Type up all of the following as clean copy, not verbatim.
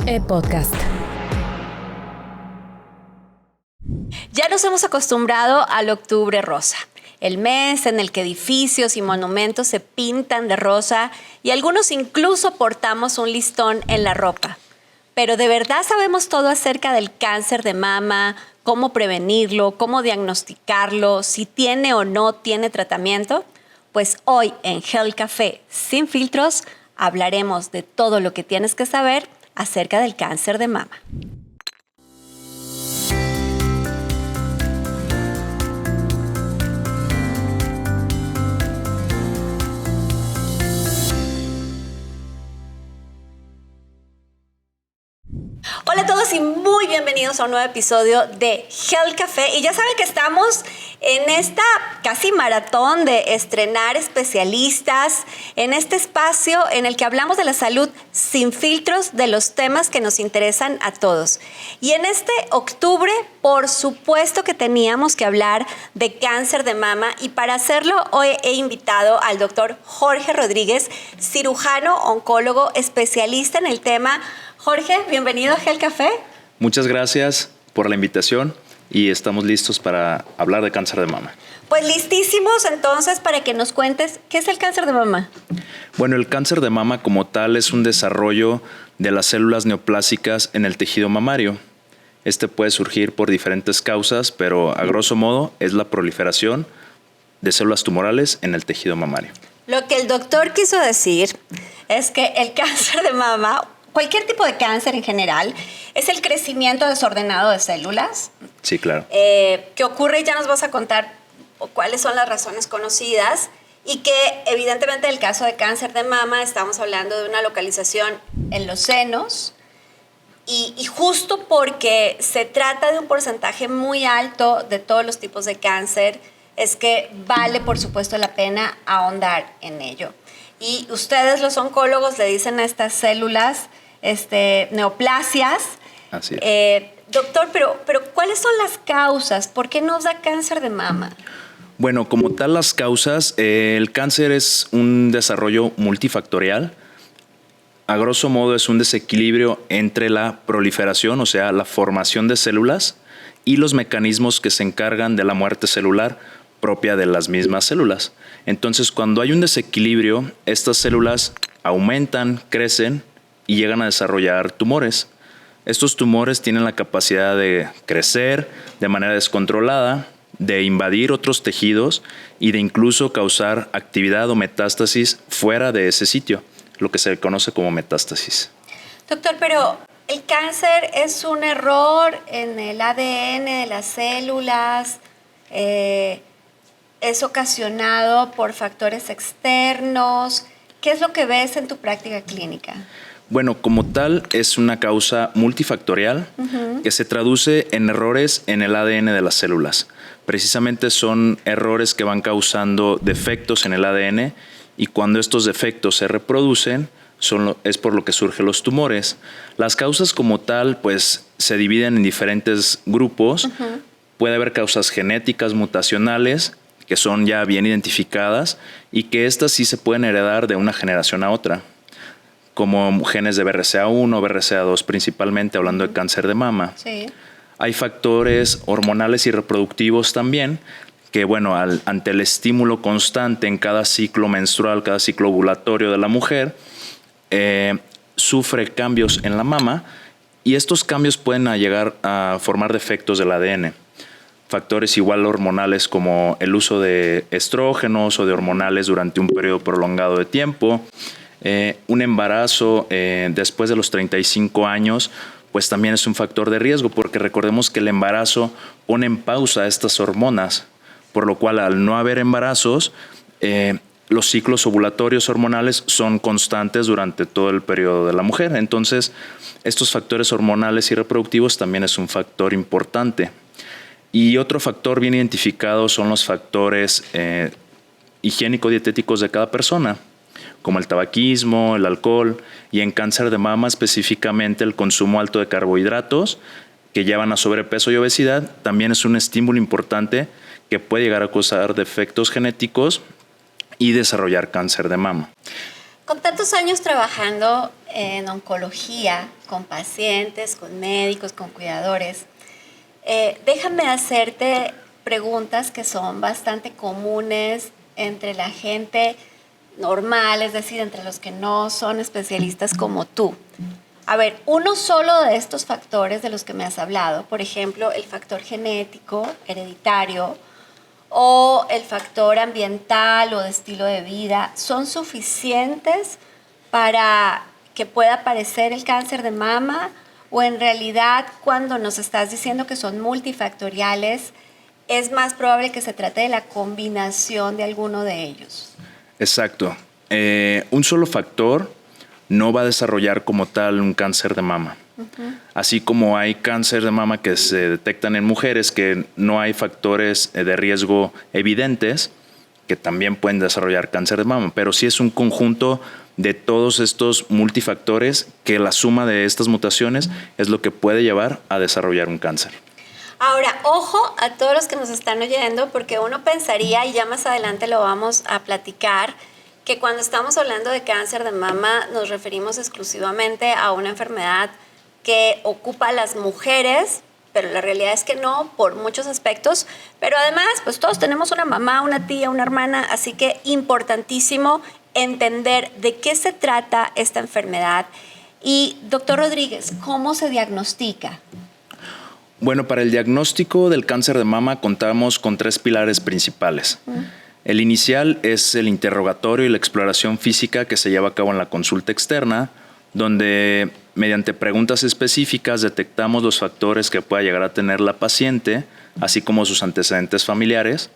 Podcast. Ya nos hemos acostumbrado al octubre rosa, el mes en el que edificios y monumentos se pintan de rosa y algunos incluso portamos un listón en la ropa. Pero ¿de verdad sabemos todo acerca del cáncer de mama? ¿Cómo prevenirlo? ¿Cómo diagnosticarlo? ¿Si tiene o no tiene tratamiento? Pues hoy en Health Café Sin Filtros hablaremos de todo lo que tienes que saber acerca del cáncer de mama. Hola a todos y muy bienvenidos a un nuevo episodio de Health Café. Y ya saben que estamos en esta casi maratón de estrenar especialistas, en este espacio en el que hablamos de la salud sin filtros, de los temas que nos interesan a todos. Y en este octubre, por supuesto que teníamos que hablar de cáncer de mama, y para hacerlo hoy he invitado al doctor Jorge Rodríguez, cirujano, oncólogo, especialista en el tema. Jorge, bienvenido a Health Café. Muchas gracias por la invitación y estamos listos para hablar de cáncer de mama. Pues listísimos entonces para que nos cuentes qué es el cáncer de mama. Bueno, el cáncer de mama como tal es un desarrollo de las células neoplásicas en el tejido mamario. Este puede surgir por diferentes causas, pero a grosso modo es la proliferación de células tumorales en el tejido mamario. Lo que el doctor quiso decir es que el cáncer de mama, cualquier tipo de cáncer en general, es el crecimiento desordenado de células. Sí, claro. Que ocurre, y ya nos vas a contar cuáles son las razones conocidas, y que evidentemente en el caso de cáncer de mama estamos hablando de una localización en los senos, y justo porque se trata de un porcentaje muy alto de todos los tipos de cáncer, es que vale por supuesto la pena ahondar en ello. Y ustedes los oncólogos le dicen a estas células neoplasias. Así es. Doctor, pero ¿cuáles son las causas? ¿Por qué nos da cáncer de mama? Bueno, como tal las causas, el cáncer es un desarrollo multifactorial. A grosso modo es un desequilibrio entre la proliferación, o sea, la formación de células, y los mecanismos que se encargan de la muerte celular propia de las mismas células. Entonces, cuando hay un desequilibrio, estas células aumentan, crecen y llegan a desarrollar tumores. Estos tumores tienen la capacidad de crecer de manera descontrolada, de invadir otros tejidos y de incluso causar actividad o metástasis fuera de ese sitio, lo que se conoce como metástasis. Doctor, pero ¿el cáncer es un error en el ADN de las células? ¿Es ocasionado por factores externos? ¿Qué es lo que ves en tu práctica clínica? Bueno, como tal, es una causa multifactorial que se traduce en errores en el ADN de las células. Precisamente son errores que van causando defectos en el ADN, y cuando estos defectos se reproducen, es por lo que surgen los tumores. Las causas como tal, pues, se dividen en diferentes grupos. Puede haber causas genéticas, mutacionales, que son ya bien identificadas y que estas sí se pueden heredar de una generación a otra, como genes de BRCA1, BRCA2 principalmente, hablando de cáncer de mama. Sí. Hay factores hormonales y reproductivos también, que bueno, ante el estímulo constante en cada ciclo menstrual, cada ciclo ovulatorio de la mujer, sufre cambios en la mama, y estos cambios pueden llegar a formar defectos del ADN. Factores igual hormonales como el uso de estrógenos o de hormonales durante un periodo prolongado de tiempo. Un embarazo después de los 35 años, pues también es un factor de riesgo, porque recordemos que el embarazo pone en pausa estas hormonas, por lo cual al no haber embarazos, los ciclos ovulatorios hormonales son constantes durante todo el periodo de la mujer. Entonces, estos factores hormonales y reproductivos también es un factor importante. Y otro factor bien identificado son los factores higiénico-dietéticos de cada persona, como el tabaquismo, el alcohol, y en cáncer de mama específicamente el consumo alto de carbohidratos que llevan a sobrepeso y obesidad también es un estímulo importante que puede llegar a causar defectos genéticos y desarrollar cáncer de mama. Con tantos años trabajando en oncología, con pacientes, con médicos, con cuidadores, déjame hacerte preguntas que son bastante comunes entre la gente normal, es decir, entre los que no son especialistas como tú. A ver, uno solo de estos factores de los que me has hablado, por ejemplo, el factor genético, hereditario, o el factor ambiental o de estilo de vida, ¿son suficientes para que pueda aparecer el cáncer de mama? ¿O en realidad, cuando nos estás diciendo que son multifactoriales, es más probable que se trate de la combinación de alguno de ellos? Exacto. Un solo factor no va a desarrollar como tal un cáncer de mama. Así como hay cáncer de mama que se detectan en mujeres que no hay factores de riesgo evidentes que también pueden desarrollar cáncer de mama, pero sí es un conjunto de todos estos multifactores que la suma de estas mutaciones es lo que puede llevar a desarrollar un cáncer. Ahora, ojo a todos los que nos están oyendo, porque uno pensaría, y ya más adelante lo vamos a platicar, que cuando estamos hablando de cáncer de mama nos referimos exclusivamente a una enfermedad que ocupa a las mujeres, pero la realidad es que no, por muchos aspectos. Pero además, pues todos tenemos una mamá, una tía, una hermana, así que importantísimo entender de qué se trata esta enfermedad. Y, doctor Rodríguez, ¿cómo se diagnostica? Bueno, para el diagnóstico del cáncer de mama contamos con 3 pilares principales. El inicial es el interrogatorio y la exploración física que se lleva a cabo en la consulta externa, donde mediante preguntas específicas detectamos los factores que pueda llegar a tener la paciente, así como sus antecedentes familiares.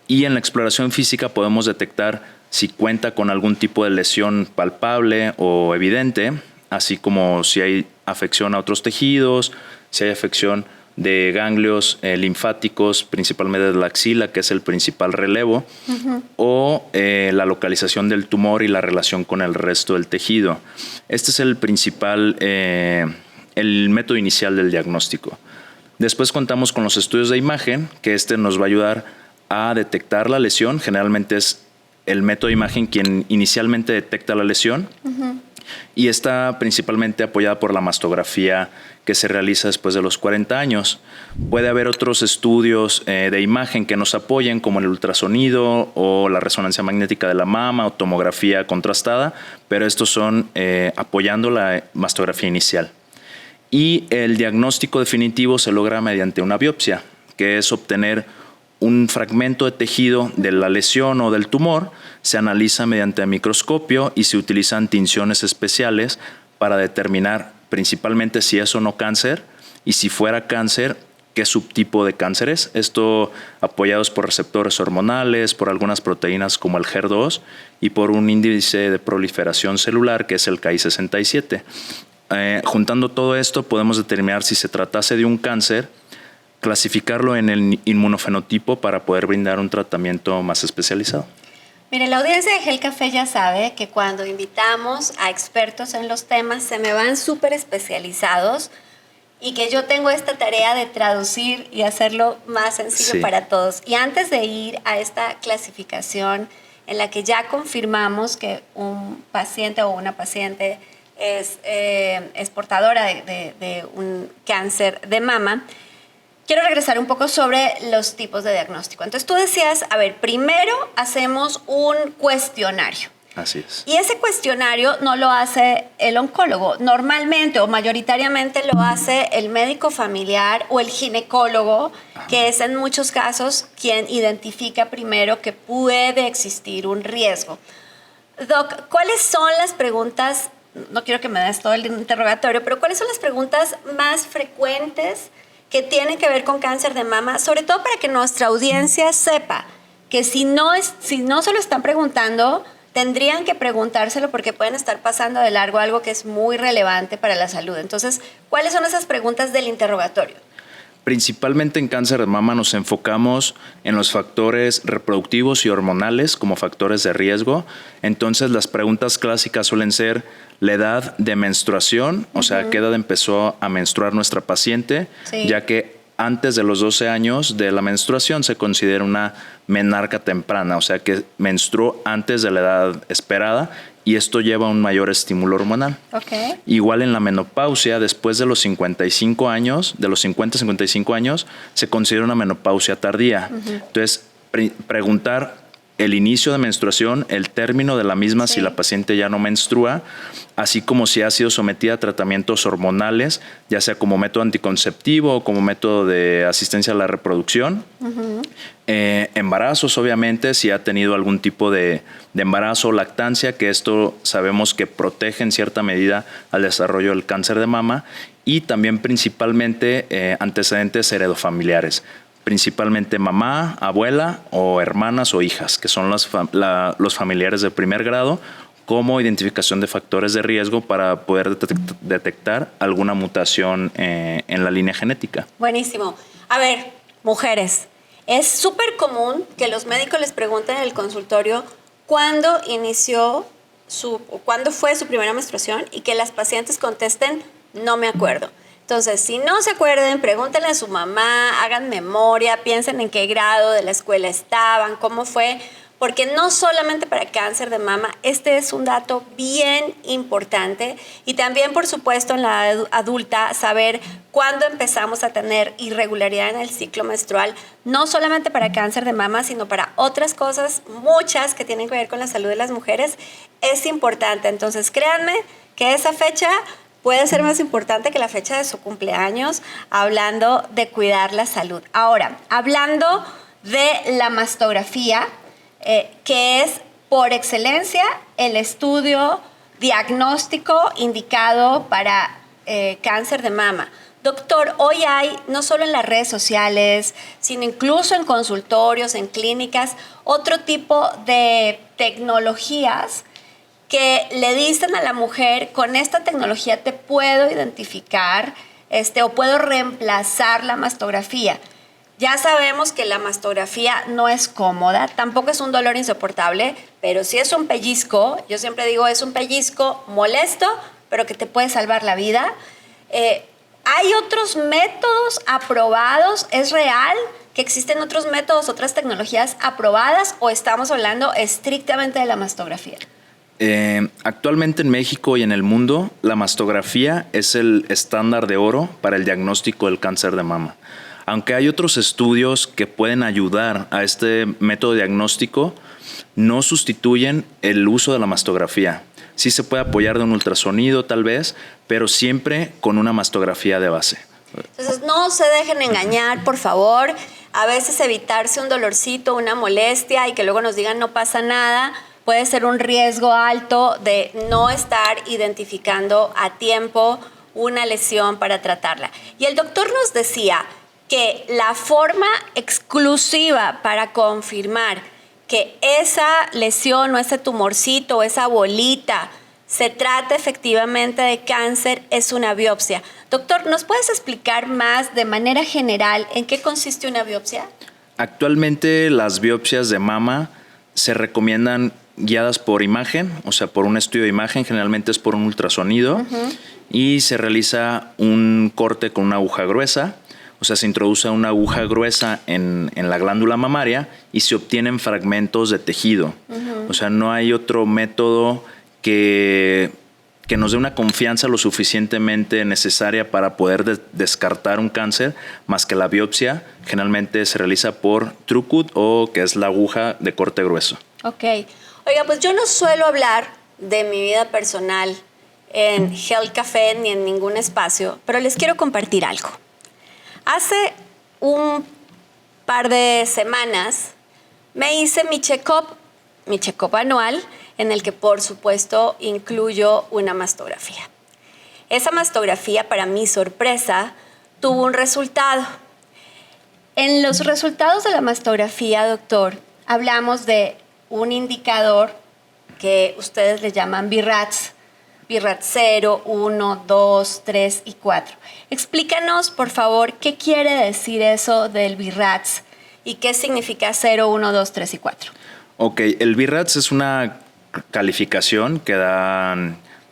Y en la exploración física podemos detectar si cuenta con algún tipo de lesión palpable o evidente, así como si hay afección a otros tejidos, si hay afección de ganglios linfáticos, principalmente de la axila, que es el principal relevo, o la localización del tumor y la relación con el resto del tejido. Este es el principal, el método inicial del diagnóstico. Después contamos con los estudios de imagen, que nos va a ayudar a detectar la lesión. Generalmente es el método de imagen quien inicialmente detecta la lesión. Y está principalmente apoyada por la mastografía que se realiza después de los 40 años. Puede haber otros estudios de imagen que nos apoyen, como el ultrasonido o la resonancia magnética de la mama o tomografía contrastada, pero estos son apoyando la mastografía inicial. Y el diagnóstico definitivo se logra mediante una biopsia, que es obtener un fragmento de tejido de la lesión o del tumor, se analiza mediante microscopio y se utilizan tinciones especiales para determinar principalmente si es o no cáncer y si fuera cáncer, qué subtipo de cáncer es. Esto apoyados por receptores hormonales, por algunas proteínas como el HER2 y por un índice de proliferación celular que es el Ki-67. Juntando todo esto podemos determinar si se tratase de un cáncer, clasificarlo en el inmunofenotipo para poder brindar un tratamiento más especializado. Mire, la audiencia de Gel Café ya sabe que cuando invitamos a expertos en los temas se me van súper especializados y que yo tengo esta tarea de traducir y hacerlo más sencillo para todos. Y antes de ir a esta clasificación en la que ya confirmamos que un paciente o una paciente es portadora de un cáncer de mama, quiero regresar un poco sobre los tipos de diagnóstico. Entonces tú decías, a ver, primero hacemos un cuestionario. Así es. Y ese cuestionario no lo hace el oncólogo. Normalmente o mayoritariamente lo hace el médico familiar o el ginecólogo, que es en muchos casos quien identifica primero que puede existir un riesgo. Doc, ¿cuáles son las preguntas? No quiero que me des todo el interrogatorio, pero ¿cuáles son las preguntas más frecuentes que tienen que ver con cáncer de mama? Sobre todo para que nuestra audiencia sepa que si no se lo están preguntando, tendrían que preguntárselo porque pueden estar pasando de largo algo que es muy relevante para la salud. Entonces, ¿cuáles son esas preguntas del interrogatorio? Principalmente en cáncer de mama nos enfocamos en los factores reproductivos y hormonales como factores de riesgo. Entonces, las preguntas clásicas suelen ser la edad de menstruación, o sea, qué edad empezó a menstruar nuestra paciente, ya que antes de los 12 años de la menstruación se considera una menarca temprana, o sea que menstruó antes de la edad esperada y esto lleva a un mayor estímulo hormonal. Okay. Igual en la menopausia, después de los 55 años, de los 50 a 55 años, se considera una menopausia tardía. Entonces, preguntar el inicio de menstruación, el término de la misma si la paciente ya no menstrua, así como si ha sido sometida a tratamientos hormonales, ya sea como método anticonceptivo o como método de asistencia a la reproducción. Embarazos, obviamente, si ha tenido algún tipo de embarazo o lactancia, que esto sabemos que protege en cierta medida al desarrollo del cáncer de mama, y también principalmente antecedentes heredofamiliares. Principalmente mamá, abuela o hermanas o hijas, que son los familiares de primer grado, como identificación de factores de riesgo para poder detectar alguna mutación en la línea genética. Buenísimo. A ver, mujeres, es súper común que los médicos les pregunten en el consultorio cuándo fue su primera menstruación y que las pacientes contesten, no me acuerdo. Entonces, si no se acuerden, pregúntenle a su mamá, hagan memoria, piensen en qué grado de la escuela estaban, cómo fue, porque no solamente para cáncer de mama, este es un dato bien importante y también, por supuesto, en la adulta, saber cuándo empezamos a tener irregularidad en el ciclo menstrual, no solamente para cáncer de mama, sino para otras cosas, muchas que tienen que ver con la salud de las mujeres, es importante. Entonces, créanme que esa fecha puede ser más importante que la fecha de su cumpleaños, hablando de cuidar la salud. Ahora, hablando de la mastografía, que es por excelencia el estudio diagnóstico indicado para cáncer de mama. Doctor, hoy hay, no solo en las redes sociales, sino incluso en consultorios, en clínicas, otro tipo de tecnologías que le dicen a la mujer, con esta tecnología te puedo identificar o puedo reemplazar la mastografía. Ya sabemos que la mastografía no es cómoda, tampoco es un dolor insoportable, pero sí es un pellizco, yo siempre digo es un pellizco molesto, pero que te puede salvar la vida. ¿Hay otros métodos aprobados? ¿Es real que existen otros métodos, otras tecnologías aprobadas o estamos hablando estrictamente de la mastografía? Actualmente en México y en el mundo, la mastografía es el estándar de oro para el diagnóstico del cáncer de mama. Aunque hay otros estudios que pueden ayudar a este método diagnóstico, no sustituyen el uso de la mastografía. Sí se puede apoyar de un ultrasonido tal vez, pero siempre con una mastografía de base. Entonces no se dejen engañar, por favor. A veces evitarse un dolorcito, una molestia y que luego nos digan no pasa nada, puede ser un riesgo alto de no estar identificando a tiempo una lesión para tratarla. Y el doctor nos decía que la forma exclusiva para confirmar que esa lesión o ese tumorcito o esa bolita se trata efectivamente de cáncer es una biopsia. Doctor, ¿nos puedes explicar más de manera general en qué consiste una biopsia? Actualmente las biopsias de mama se recomiendan guiadas por imagen, o sea, por un estudio de imagen, generalmente es por un ultrasonido, y se realiza un corte con una aguja gruesa, o sea, se introduce una aguja gruesa en la glándula mamaria y se obtienen fragmentos de tejido. O sea, no hay otro método que nos dé una confianza lo suficientemente necesaria para poder descartar un cáncer, más que la biopsia. Generalmente se realiza por TrueCut o que es la aguja de corte grueso. Ok. Oiga, pues yo no suelo hablar de mi vida personal en Health Café ni en ningún espacio, pero les quiero compartir algo. Hace un par de semanas me hice mi check-up anual, en el que por supuesto incluyo una mastografía. Esa mastografía, para mi sorpresa, tuvo un resultado. En los resultados de la mastografía, doctor, hablamos de un indicador que ustedes le llaman BI-RADS, BI-RADS 0, 1, 2, 3 y 4. Explícanos, por favor, qué quiere decir eso del BI-RADS y qué significa 0, 1, 2, 3 y 4. Ok, el BI-RADS es una calificación que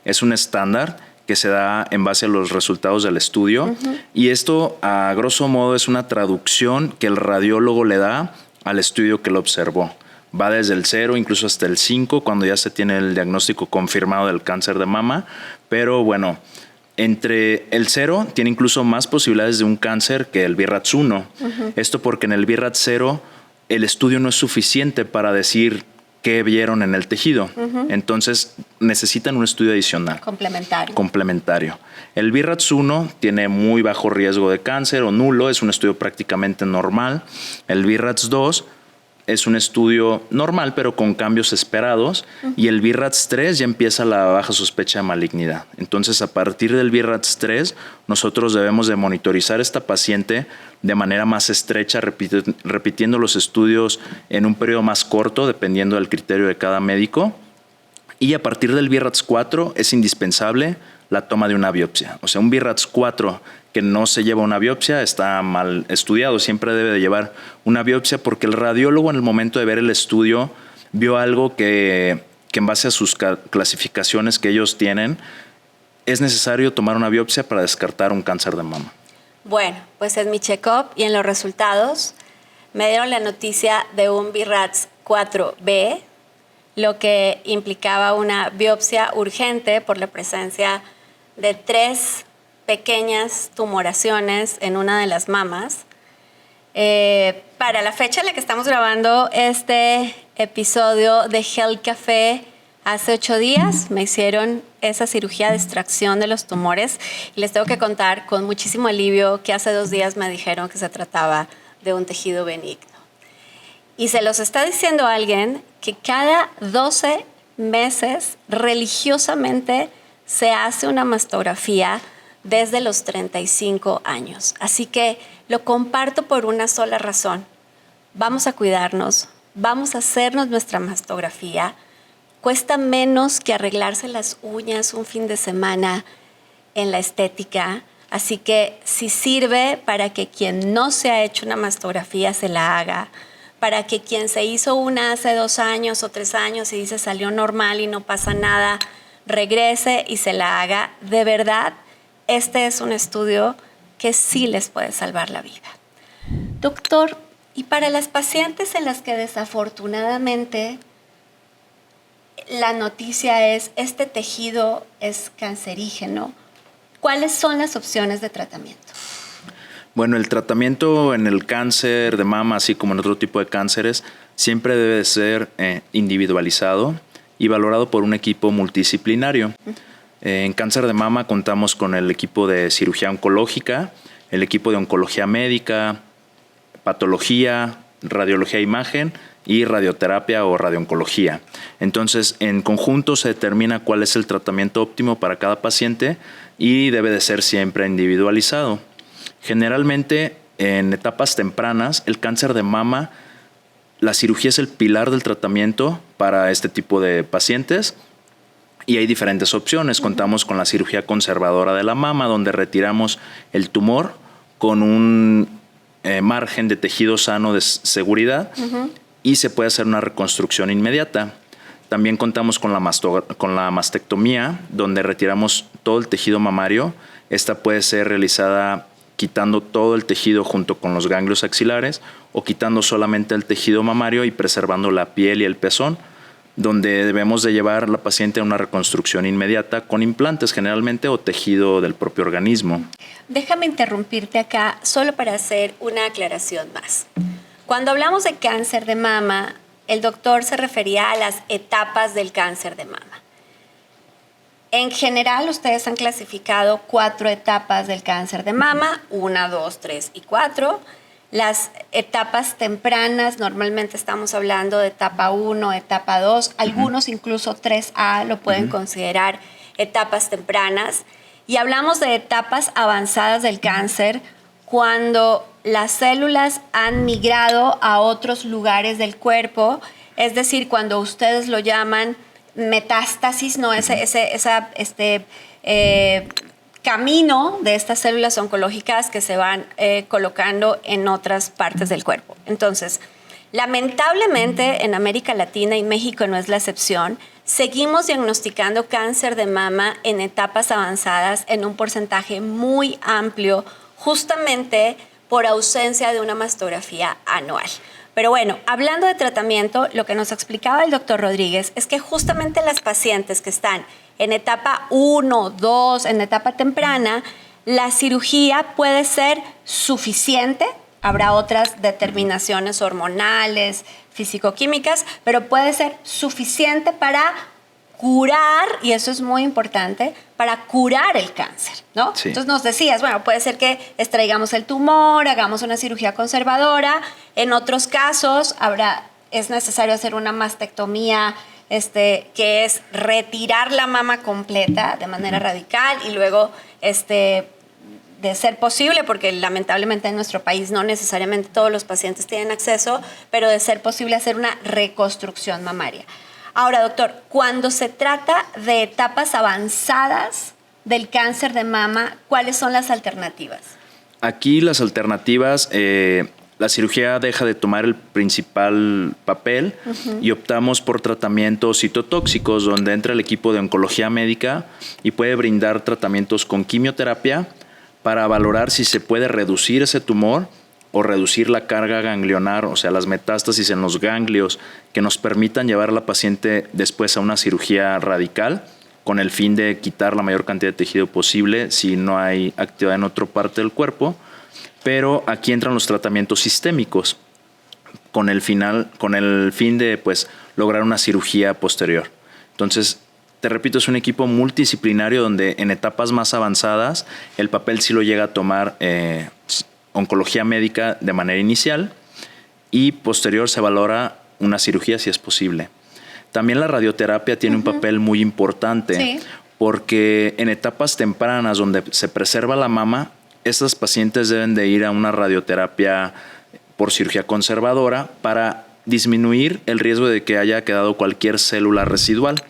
es un estándar que se da en base a los resultados del estudio. Y esto, a grosso modo, es una traducción que el radiólogo le da al estudio que lo observó. Va desde el 0 incluso hasta el 5 cuando ya se tiene el diagnóstico confirmado del cáncer de mama. Pero bueno, entre el 0 tiene incluso más posibilidades de un cáncer que el BRAF 1. Esto porque en el BRAF 0 el estudio no es suficiente para decir qué vieron en el tejido. Entonces necesitan un estudio adicional. Complementario. El BRAF 1 tiene muy bajo riesgo de cáncer o nulo, es un estudio prácticamente normal. El BRAF 2 es un estudio normal, pero con cambios esperados. Y el BRAF 3 ya empieza la baja sospecha de malignidad. Entonces, a partir del BRAF 3, nosotros debemos de monitorizar a esta paciente de manera más estrecha, repitiendo los estudios en un periodo más corto, dependiendo del criterio de cada médico. Y a partir del BRAF 4 es indispensable la toma de una biopsia. O sea, un BRAF 4 que no se lleva una biopsia está mal estudiado. Siempre debe de llevar una biopsia porque el radiólogo en el momento de ver el estudio vio algo que en base a sus clasificaciones que ellos tienen es necesario tomar una biopsia para descartar un cáncer de mama. Bueno, pues en mi check-up y en los resultados me dieron la noticia de un BRAF 4B, lo que implicaba una biopsia urgente por la presencia de 3 pequeñas tumoraciones en una de las mamas. Para la fecha en la que estamos grabando este episodio de Health Café, hace 8 días me hicieron esa cirugía de extracción de los tumores y les tengo que contar con muchísimo alivio que hace 2 días me dijeron que se trataba de un tejido benigno. Y se los está diciendo alguien que cada 12 meses religiosamente se hace una mastografía desde los 35 años. Así que lo comparto por una sola razón. Vamos a cuidarnos, vamos a hacernos nuestra mastografía. Cuesta menos que arreglarse las uñas un fin de semana en la estética. Así que si sirve para que quien no se ha hecho una mastografía se la haga, para que quien se hizo una hace 2 años o 3 años y dice salió normal y no pasa nada, regrese y se la haga. De verdad, este es un estudio que sí les puede salvar la vida. Doctor, y para las pacientes en las que desafortunadamente la noticia es este tejido es cancerígeno, ¿cuáles son las opciones de tratamiento? Bueno, el tratamiento en el cáncer de mama, así como en otro tipo de cánceres, siempre debe de ser individualizado y valorado por un equipo multidisciplinario. En cáncer de mama contamos con el equipo de cirugía oncológica, el equipo de oncología médica, patología, radiología e imagen y radioterapia o radiooncología. Entonces, en conjunto se determina cuál es el tratamiento óptimo para cada paciente y debe de ser siempre individualizado. Generalmente, en etapas tempranas, el cáncer de mama, la cirugía es el pilar del tratamiento para este tipo de pacientes y hay diferentes opciones. Contamos con la cirugía conservadora de la mama, donde retiramos el tumor con un margen de tejido sano de seguridad y se puede hacer una reconstrucción inmediata. También contamos con la mastectomía, donde retiramos todo el tejido mamario. Esta puede ser realizada quitando todo el tejido junto con los ganglios axilares o quitando solamente el tejido mamario y preservando la piel y el pezón, donde debemos de llevar a la paciente a una reconstrucción inmediata con implantes generalmente o tejido del propio organismo. Déjame interrumpirte acá solo para hacer una aclaración más. Cuando hablamos de cáncer de mama, el doctor se refería a las etapas del cáncer de mama. En general, ustedes han clasificado 4 etapas del cáncer de mama, 1, 2, 3 y 4. Las etapas tempranas, normalmente estamos hablando de etapa 1, etapa 2, algunos incluso 3A lo pueden considerar etapas tempranas. Y hablamos de etapas avanzadas del cáncer cuando las células han migrado a otros lugares del cuerpo, es decir, cuando ustedes lo llaman metástasis, ¿no? Camino de estas células oncológicas que se van colocando en otras partes del cuerpo. Entonces, lamentablemente en América Latina y México no es la excepción, seguimos diagnosticando cáncer de mama en etapas avanzadas en un porcentaje muy amplio, justamente por ausencia de una mastografía anual. Pero bueno, hablando de tratamiento, lo que nos explicaba el doctor Rodríguez es que justamente las pacientes que están en etapa 1, 2, en etapa temprana, la cirugía puede ser suficiente. Habrá otras determinaciones hormonales, físico-químicas, pero puede ser suficiente para curar, y eso es muy importante, para curar el cáncer, ¿no? Sí. Entonces nos decías, bueno, puede ser que extraigamos el tumor, hagamos una cirugía conservadora. En otros casos es necesario hacer una mastectomía, que es retirar la mama completa de manera radical y luego, de ser posible, porque lamentablemente en nuestro país no necesariamente todos los pacientes tienen acceso, pero de ser posible hacer una reconstrucción mamaria. Ahora, doctor, cuando se trata de etapas avanzadas del cáncer de mama, ¿cuáles son las alternativas? Aquí las alternativas, la cirugía deja de tomar el principal papel y optamos por tratamientos citotóxicos, donde entra el equipo de oncología médica y puede brindar tratamientos con quimioterapia para valorar si se puede reducir ese tumor o reducir la carga ganglionar, o sea, las metástasis en los ganglios, que nos permitan llevar a la paciente después a una cirugía radical con el fin de quitar la mayor cantidad de tejido posible si no hay actividad en otra parte del cuerpo. Pero aquí entran los tratamientos sistémicos con el fin de lograr una cirugía posterior. Entonces, te repito, es un equipo multidisciplinario donde en etapas más avanzadas el papel sí lo llega a tomar oncología médica de manera inicial y posterior se valora una cirugía si es posible. También la radioterapia tiene un papel muy importante porque en etapas tempranas donde se preserva la mama, estas pacientes deben de ir a una radioterapia por cirugía conservadora para disminuir el riesgo de que haya quedado cualquier célula residual.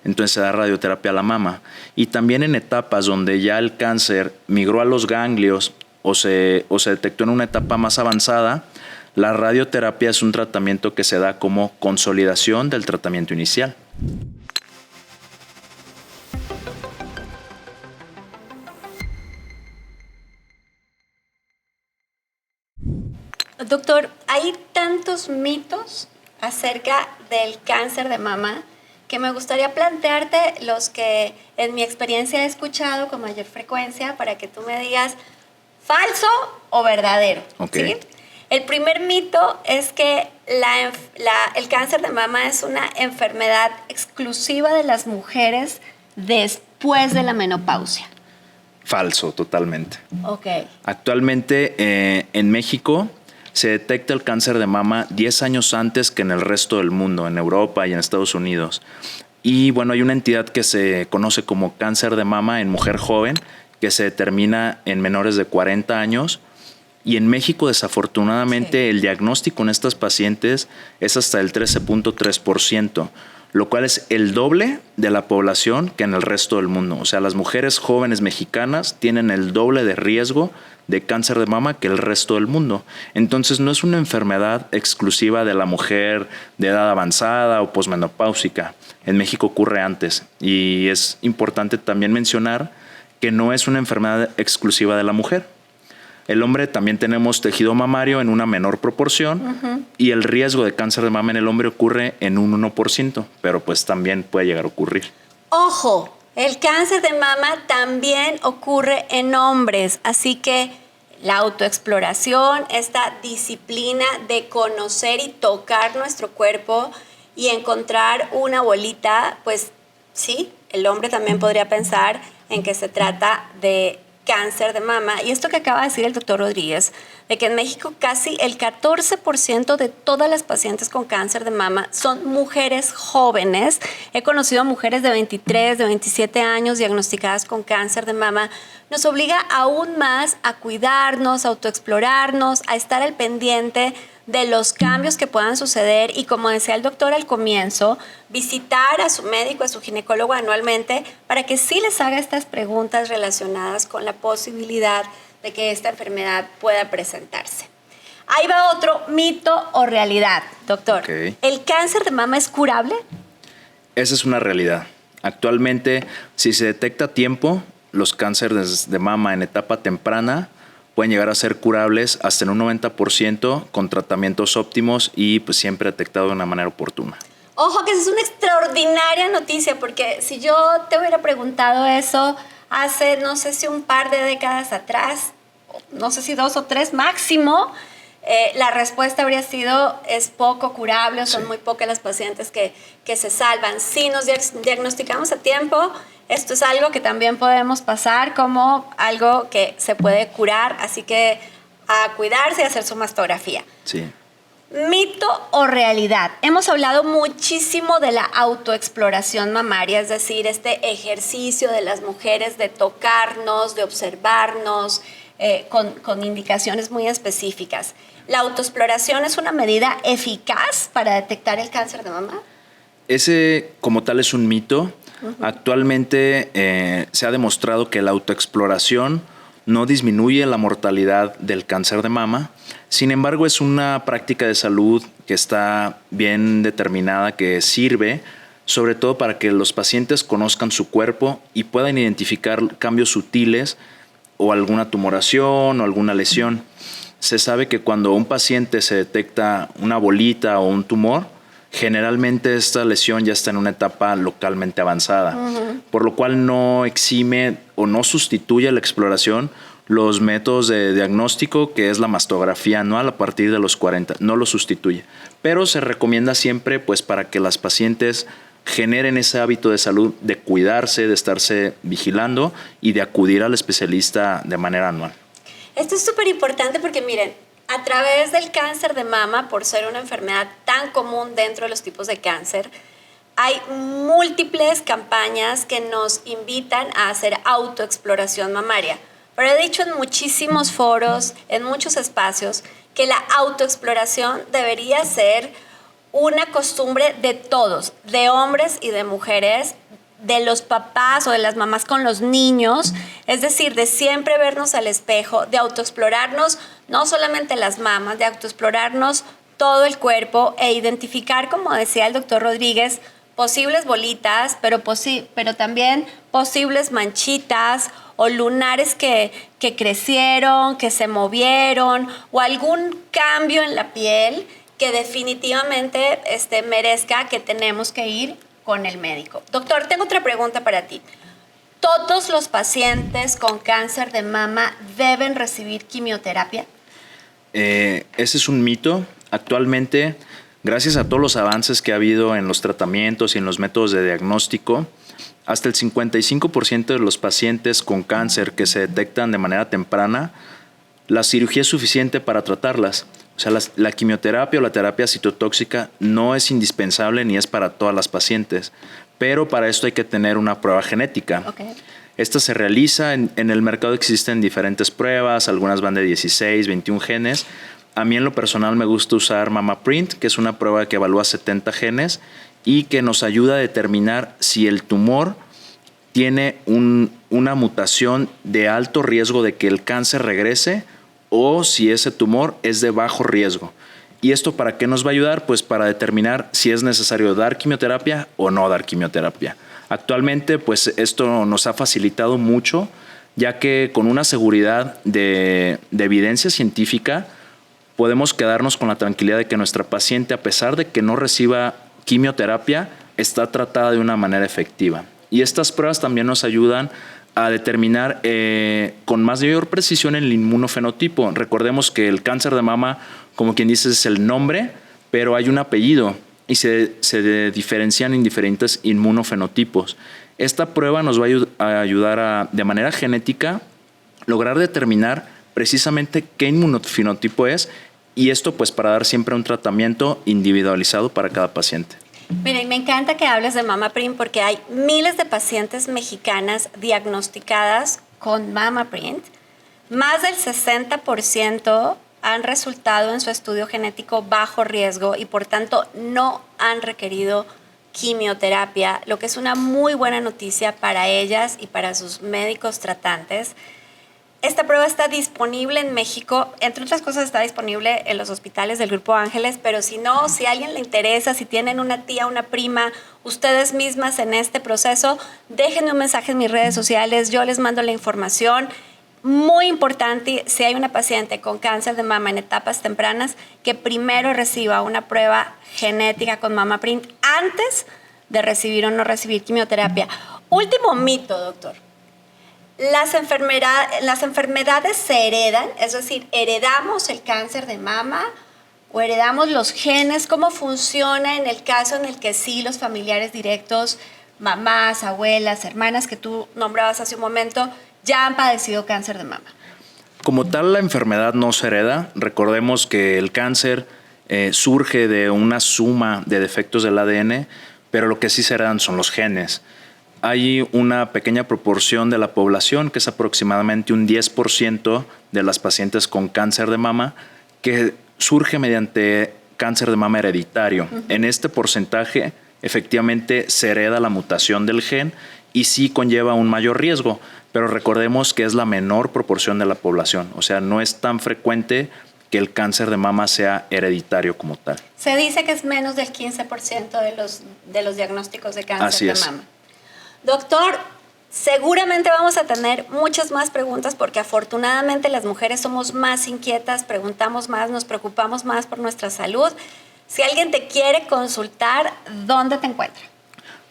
Entonces se da radioterapia a la mama. Y también en etapas donde ya el cáncer migró a los ganglios o se detectó en una etapa más avanzada, la radioterapia es un tratamiento que se da como consolidación del tratamiento inicial. Doctor, hay tantos mitos acerca del cáncer de mama que me gustaría plantearte los que en mi experiencia he escuchado con mayor frecuencia para que tú me digas falso o verdadero. Okay. ¿Sí? El primer mito es que el cáncer de mama es una enfermedad exclusiva de las mujeres después de la menopausia. Falso, totalmente. Okay. Actualmente en México se detecta el cáncer de mama 10 años antes que en el resto del mundo, en Europa y en Estados Unidos. Y bueno, hay una entidad que se conoce como cáncer de mama en mujer joven, que se determina en menores de 40 años. Y en México, desafortunadamente, el diagnóstico en estas pacientes es hasta el 13.3%, lo cual es el doble de la población que en el resto del mundo. O sea, las mujeres jóvenes mexicanas tienen el doble de riesgo de cáncer de mama que el resto del mundo. Entonces, no es una enfermedad exclusiva de la mujer de edad avanzada o posmenopáusica. En México ocurre antes. Y es importante también mencionar que no es una enfermedad exclusiva de la mujer. El hombre también tenemos tejido mamario en una menor proporción y el riesgo de cáncer de mama en el hombre ocurre en un 1%, pero pues también puede llegar a ocurrir. ¡Ojo! El cáncer de mama también ocurre en hombres, así que la autoexploración, esta disciplina de conocer y tocar nuestro cuerpo y encontrar una bolita, pues sí, el hombre también podría pensar en que se trata de cáncer de mama. Y esto que acaba de decir el doctor Rodríguez, de que en México casi el 14% de todas las pacientes con cáncer de mama son mujeres jóvenes. He conocido mujeres de 23, de 27 años diagnosticadas con cáncer de mama. Nos obliga aún más a cuidarnos, a autoexplorarnos, a estar al pendiente de los cambios que puedan suceder y, como decía el doctor al comienzo, visitar a su médico, a su ginecólogo anualmente para que sí les haga estas preguntas relacionadas con la posibilidad de que esta enfermedad pueda presentarse. Ahí va otro mito o realidad, doctor. Okay. ¿El cáncer de mama es curable? Esa es una realidad. Actualmente, si se detecta a tiempo, los cánceres de mama en etapa temprana pueden llegar a ser curables hasta en un 90% con tratamientos óptimos y pues siempre detectado de una manera oportuna. Ojo, que esa es una extraordinaria noticia, porque si yo te hubiera preguntado eso hace, no sé si un par de décadas atrás, no sé si 2 o 3 máximo, la respuesta habría sido es poco curable, son muy pocas las pacientes que se salvan. Si nos diagnosticamos a tiempo, esto es algo que también podemos pasar como algo que se puede curar, así que a cuidarse y hacer su mastografía. Sí. ¿Mito o realidad? Hemos hablado muchísimo de la autoexploración mamaria, es decir, este ejercicio de las mujeres de tocarnos, de observarnos, con indicaciones muy específicas. ¿La autoexploración es una medida eficaz para detectar el cáncer de mama? Ese como tal es un mito. Actualmente se ha demostrado que la autoexploración no disminuye la mortalidad del cáncer de mama. Sin embargo, es una práctica de salud que está bien determinada, que sirve sobre todo para que los pacientes conozcan su cuerpo y puedan identificar cambios sutiles o alguna tumoración o alguna lesión. Se sabe que cuando un paciente se detecta una bolita o un tumor, generalmente esta lesión ya está en una etapa localmente avanzada, por lo cual no exime o no sustituye la exploración los métodos de diagnóstico, que es la mastografía anual a partir de los 40, no lo sustituye. Pero se recomienda siempre pues, para que las pacientes generen ese hábito de salud, de cuidarse, de estarse vigilando y de acudir al especialista de manera anual. Esto es súper importante porque miren, a través del cáncer de mama, por ser una enfermedad tan común dentro de los tipos de cáncer, hay múltiples campañas que nos invitan a hacer autoexploración mamaria. Pero he dicho en muchísimos foros, en muchos espacios, que la autoexploración debería ser una costumbre de todos, de hombres y de mujeres, de los papás o de las mamás con los niños, es decir, de siempre vernos al espejo, de autoexplorarnos no solamente las mamas, de autoexplorarnos todo el cuerpo e identificar, como decía el doctor Rodríguez, posibles bolitas, pero también posibles manchitas o lunares que crecieron, que se movieron o algún cambio en la piel que definitivamente merezca que tenemos que ir con el médico. Doctor, tengo otra pregunta para ti. ¿Todos los pacientes con cáncer de mama deben recibir quimioterapia? Ese es un mito. Actualmente, gracias a todos los avances que ha habido en los tratamientos y en los métodos de diagnóstico, hasta el 55% de los pacientes con cáncer que se detectan de manera temprana, la cirugía es suficiente para tratarlas. O sea, la quimioterapia o la terapia citotóxica no es indispensable ni es para todas las pacientes, pero para esto hay que tener una prueba genética. Okay. Esta se realiza, en el mercado existen diferentes pruebas, algunas van de 16, 21 genes. A mí en lo personal me gusta usar MamaPrint, que es una prueba que evalúa 70 genes y que nos ayuda a determinar si el tumor tiene una mutación de alto riesgo de que el cáncer regrese o si ese tumor es de bajo riesgo. ¿Y esto para qué nos va a ayudar? Pues para determinar si es necesario dar quimioterapia o no dar quimioterapia. Actualmente, pues esto nos ha facilitado mucho, ya que con una seguridad de evidencia científica podemos quedarnos con la tranquilidad de que nuestra paciente, a pesar de que no reciba quimioterapia, está tratada de una manera efectiva. Y estas pruebas también nos ayudan a determinar con mayor precisión el inmunofenotipo. Recordemos que el cáncer de mama, como quien dice, es el nombre, pero hay un apellido y se diferencian en diferentes inmunofenotipos. Esta prueba nos va a ayudar de manera genética, lograr determinar precisamente qué inmunofenotipo es, y esto pues para dar siempre un tratamiento individualizado para cada paciente. Miren, me encanta que hables de MamaPrint porque hay miles de pacientes mexicanas diagnosticadas con MamaPrint. Más del 60% han resultado en su estudio genético bajo riesgo y por tanto no han requerido quimioterapia, lo que es una muy buena noticia para ellas y para sus médicos tratantes. Esta prueba está disponible en México, entre otras cosas está disponible en los hospitales del Grupo Ángeles, pero si no, si a alguien le interesa, si tienen una tía, una prima, ustedes mismas en este proceso, déjenme un mensaje en mis redes sociales, yo les mando la información. Muy importante, si hay una paciente con cáncer de mama en etapas tempranas, que primero reciba una prueba genética con MamaPrint antes de recibir o no recibir quimioterapia. Último mito, doctor. Las enfermedades se heredan, es decir, heredamos el cáncer de mama o heredamos los genes. ¿Cómo funciona en el caso en el que sí los familiares directos, mamás, abuelas, hermanas que tú nombrabas hace un momento, ya han padecido cáncer de mama? Como tal, la enfermedad no se hereda. Recordemos que el cáncer surge de una suma de defectos del ADN, pero lo que sí se heredan son los genes. Hay una pequeña proporción de la población, que es aproximadamente un 10% de las pacientes con cáncer de mama, que surge mediante cáncer de mama hereditario. En este porcentaje, efectivamente, se hereda la mutación del gen y sí conlleva un mayor riesgo, pero recordemos que es la menor proporción de la población. O sea, no es tan frecuente que el cáncer de mama sea hereditario como tal. Se dice que es menos del 15% de los diagnósticos de cáncer de mama. Doctor, seguramente vamos a tener muchas más preguntas porque afortunadamente las mujeres somos más inquietas, preguntamos más, nos preocupamos más por nuestra salud. Si alguien te quiere consultar, ¿dónde te encuentra?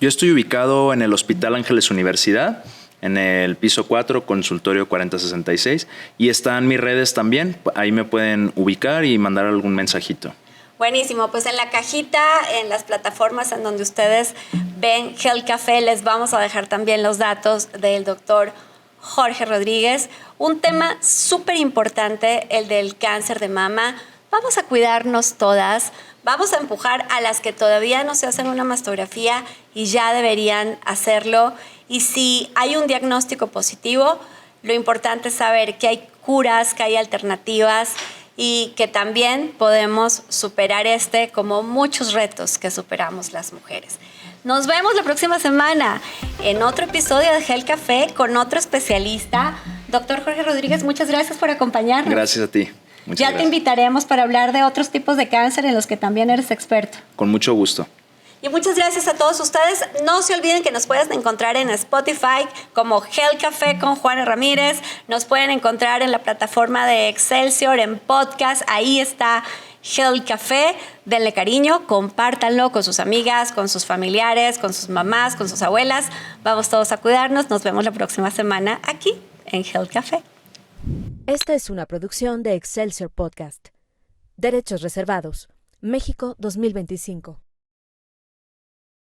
Yo estoy ubicado en el Hospital Ángeles Universidad, en el piso 4, consultorio 4066, y están mis redes también. Ahí me pueden ubicar y mandar algún mensajito. Buenísimo, pues en la cajita, en las plataformas en donde ustedes ven Health Café, les vamos a dejar también los datos del doctor Jorge Rodríguez. Un tema súper importante, el del cáncer de mama. Vamos a cuidarnos todas, vamos a empujar a las que todavía no se hacen una mastografía y ya deberían hacerlo. Y si hay un diagnóstico positivo, lo importante es saber que hay curas, que hay alternativas, y que también podemos superar como muchos retos que superamos las mujeres. Nos vemos la próxima semana en otro episodio de Health Café con otro especialista. Doctor Jorge Rodríguez, muchas gracias por acompañarnos. Gracias a ti. Muchas gracias. Te invitaremos para hablar de otros tipos de cáncer en los que también eres experto. Con mucho gusto. Y muchas gracias a todos ustedes. No se olviden que nos pueden encontrar en Spotify como Health Café con Juana Ramírez. Nos pueden encontrar en la plataforma de Excelsior, en podcast. Ahí está Health Café. Denle cariño, compártanlo con sus amigas, con sus familiares, con sus mamás, con sus abuelas. Vamos todos a cuidarnos. Nos vemos la próxima semana aquí en Health Café. Esta es una producción de Excelsior Podcast. Derechos reservados. México 2025.